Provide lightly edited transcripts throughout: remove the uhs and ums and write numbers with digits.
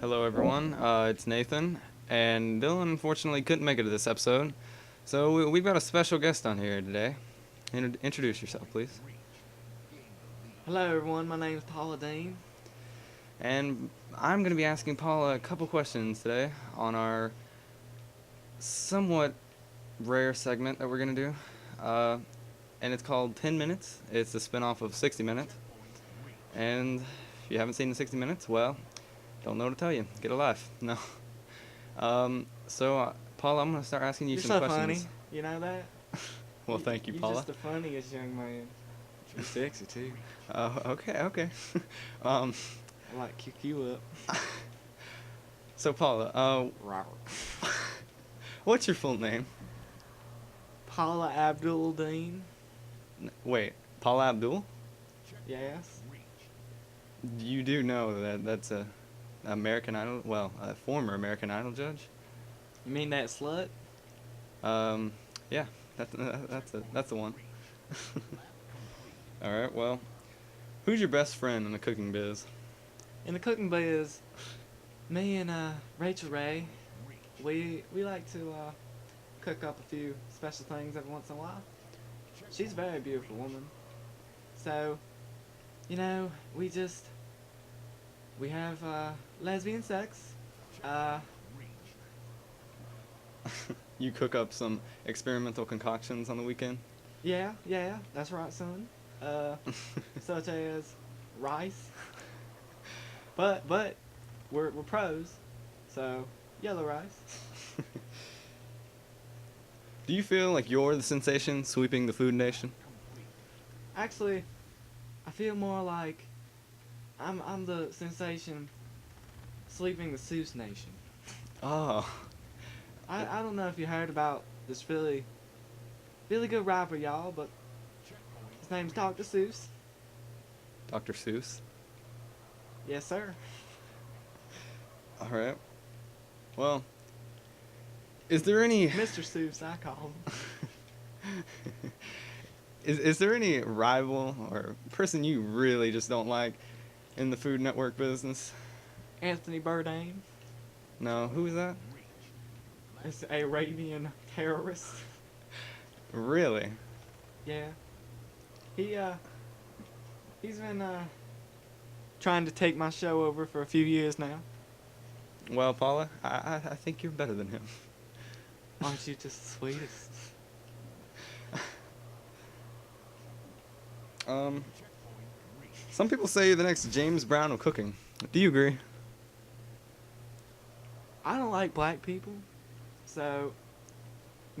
Hello, everyone. It's Nathan, and Dylan unfortunately couldn't make it to this episode, so we've got a special guest on here today. Introduce yourself, please. Hello, everyone. My name is Paula Dean. And I'm going to be asking Paula a couple questions today on our somewhat rare segment that we're going to do, and it's called 10 Minutes. It's a spinoff of 60 Minutes, and if you haven't seen the 60 Minutes, well, don't know what to tell you. Get a life. No. Paula, I'm going to start asking you You're some so questions. funny. You know that? Well, thank you, You're Paula. just the funniest young man. You're sexy, too. Okay. um, I like kick you up. so Paula, Robert. what's your full name? Paula Abdul Dean. Wait, Paula Abdul? Yes. You do know that that's a American Idol, well, a former American Idol judge. You mean that slut? Yeah, that's the one. All right, well, who's your best friend in the cooking biz? In the cooking biz, me and Rachel Ray, we like to cook up a few special things every once in a while. She's a very beautiful woman. So, we have lesbian sex. You cook up some experimental concoctions on the weekend? Yeah, that's right, son. Such as rice. But we're pros, so yellow rice. Do you feel like you're the sensation sweeping the food nation? Actually, I feel more like I'm the sensation sleeping the Seuss Nation. Oh, I don't know if you heard about this really good rapper, y'all, but his name's Dr. Seuss. Dr. Seuss. Yes, sir. All right. Well, is there any Mr. Seuss, I call him. is there any rival or person you really just don't like in the Food Network business? Anthony Bourdain. No, who is that? It's a Arabian terrorist. Really? Yeah. He's been trying to take my show over for a few years now. Well, Paula, I think you're better than him. Aren't you just the sweetest? Some people say you're the next James Brown of cooking. Do you agree? I don't like black people, so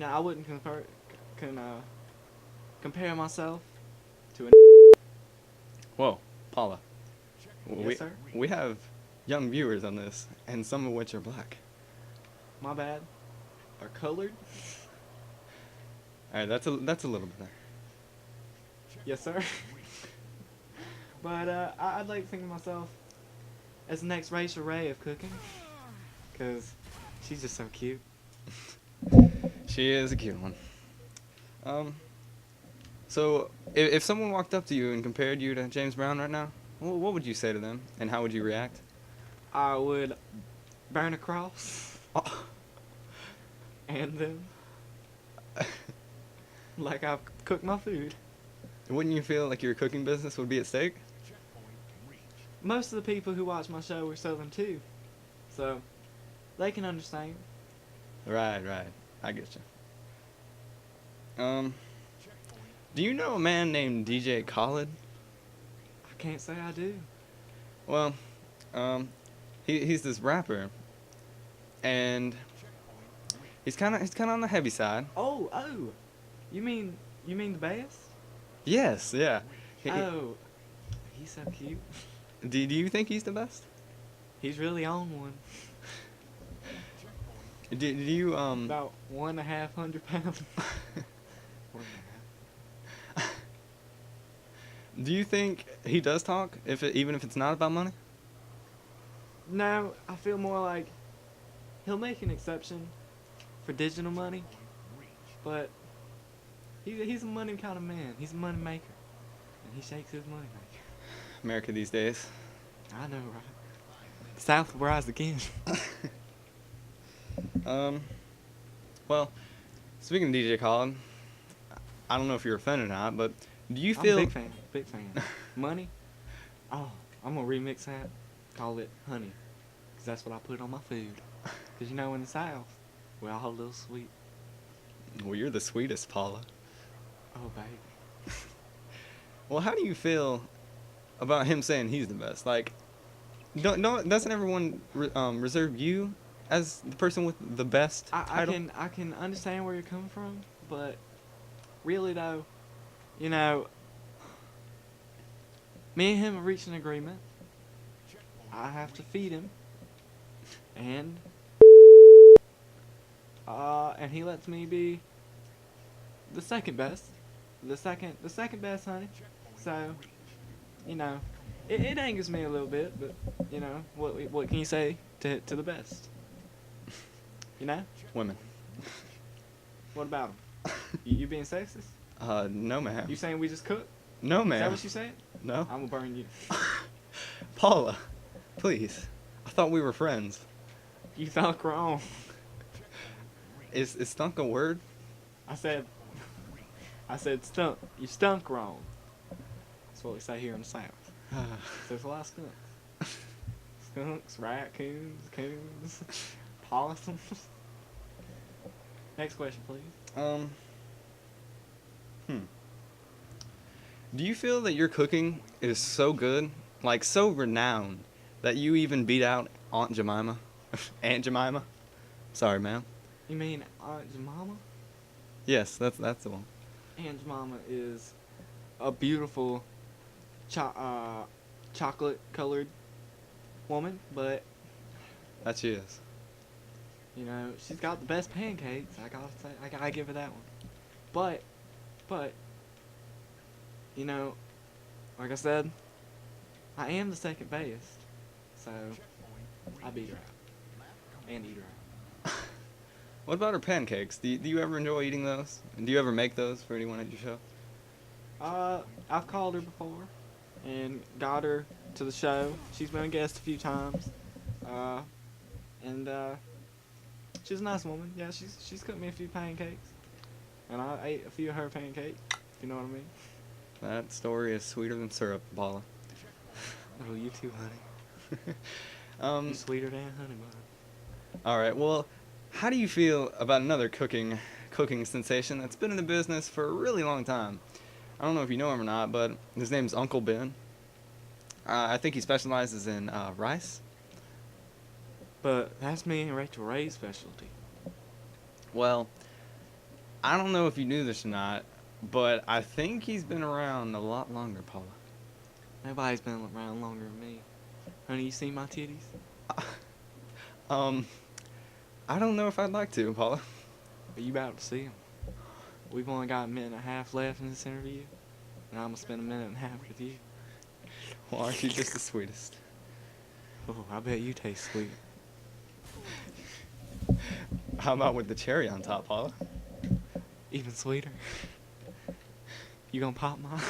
I wouldn't compare myself to a. Whoa, Paula. Yes, sir. We have young viewers on this, and some of which are black. My bad. Or colored. All right, that's a little bit there. Yes, sir. But I'd like to think of myself as the next Rachel Ray of cooking, cause she's just so cute. She is a cute one. So if someone walked up to you and compared you to James Brown right now, what would you say to them, and how would you react? I would burn a cross Oh. and them like I've cooked my food. Wouldn't you feel like your cooking business would be at stake? Most of the people who watch my show are Southern too, so they can understand. Right. I get you. Do you know a man named DJ Khaled? I can't say I do. Well, he's this rapper, and he's kind of on the heavy side. Oh, you mean the best? Yes, yeah. Oh, he's so cute. Do you think he's the best? He's really on one. Do you About 1,500 pounds. Do you think he does talk even if it's not about money? No, I feel more like he'll make an exception for digital money, but he's a money kind of man. He's a money maker, and he shakes his money maker. America these days. I know, right? South will rise again. Well, speaking of DJ Khaled, I don't know if you're a fan or not, but do you I'm a feel? big fan. Big fan. Money? Oh, I'm gonna remix that. Call it honey. Because that's what I put on my food. Because you know, in the South, we're all a little sweet. Well, you're the sweetest, Paula. Oh, baby. Well, how do you feel about him saying he's the best? Like, doesn't everyone reserve you as the person with the best title? I can understand where you're coming from, but really though, you know, me and him have reached an agreement. I have to feed him, and he lets me be the second best, the second best, honey. So, you know, it angers me a little bit, but you know, what can you say to the best? You know, Women. what about him? You being sexist? No, ma'am. You saying we just cook? No, Is that ma'am. what you said? No. I'm gonna burn you. Paula, please. I thought we were friends. You thought wrong. Is stunk a word? I said stunk. You stunk wrong. That's what we say here in the South. There's a lot of skunks. Skunks, raccoons, coons, possums. Next question, please. Do you feel that your cooking is so good, like so renowned, that you even beat out Aunt Jemima? Aunt Jemima? Sorry, ma'am. You mean Aunt Jemima? Yes, that's the one. Aunt Jemima is a beautiful chocolate-colored woman, but That she is. you know, she's got the best pancakes. I gotta say, I gotta give her that one. But, you know, like I said, I am the second best, so I beat her out and eat her out. What about her pancakes? Do you ever enjoy eating those? And do you ever make those for anyone at your show? I've called her before and got her to the show. She's been a guest a few times, and she's a nice woman. Yeah, she's cooked me a few pancakes, and I ate a few of her pancakes. If you know what I mean. That story is sweeter than syrup, Paula. Oh, you too, honey. You sweeter than honey bun. All right. Well, how do you feel about another cooking sensation that's been in the business for a really long time? I don't know if you know him or not, but his name's Uncle Ben. I think he specializes in rice. But that's me and Rachel Ray's specialty. Well, I don't know if you knew this or not, but I think he's been around a lot longer, Paula. Nobody's been around longer than me. Honey, you seen my titties? I don't know if I'd like to, Paula. Are you about to see them? We've only got a minute and a half left in this interview, and I'm gonna spend a minute and a half with you. Well, aren't you just the sweetest? Oh, I bet you taste sweet. How about with the cherry on top, Paula? Even sweeter. You gonna pop mine?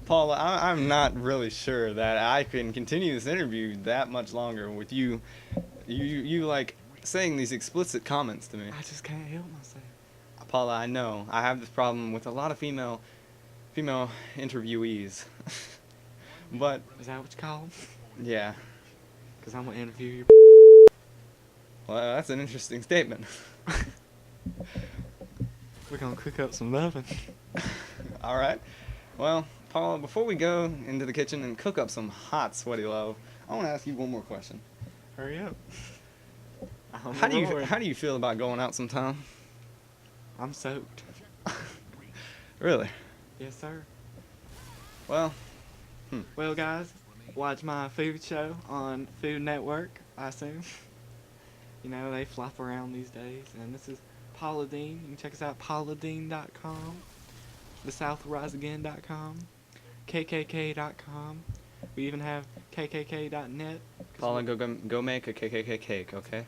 Paula, I'm not really sure that I can continue this interview that much longer with you like saying these explicit comments to me. I just can't help myself. Paula, I know. I have this problem with a lot of female interviewees. But Is that what you call them? yeah. Because I'm gonna interview your. Well, that's an interesting statement. We're gonna cook up some loving. All right. Well, Paula, before we go into the kitchen and cook up some hot, sweaty love, I want to ask you one more question. Hurry up. How do you feel about going out sometime? I'm soaked. Really? Yes, sir. Well, Well, guys, watch my food show on Food Network, I assume. You know, they flop around these days. And this is Paula Dean. You can check us out, pauladean.com, thesouthriseagain.com, kkk.com. We even have kkk.net. Paula, go make a KKK cake, okay?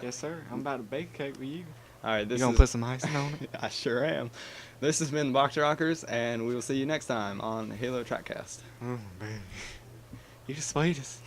Yes, sir. I'm about to bake a cake with you. All right, You this gonna is. put some icing on it? I sure am. This has been Box Rockers, and we will see you next time on Halo Trackcast. Oh man, you the sweetest.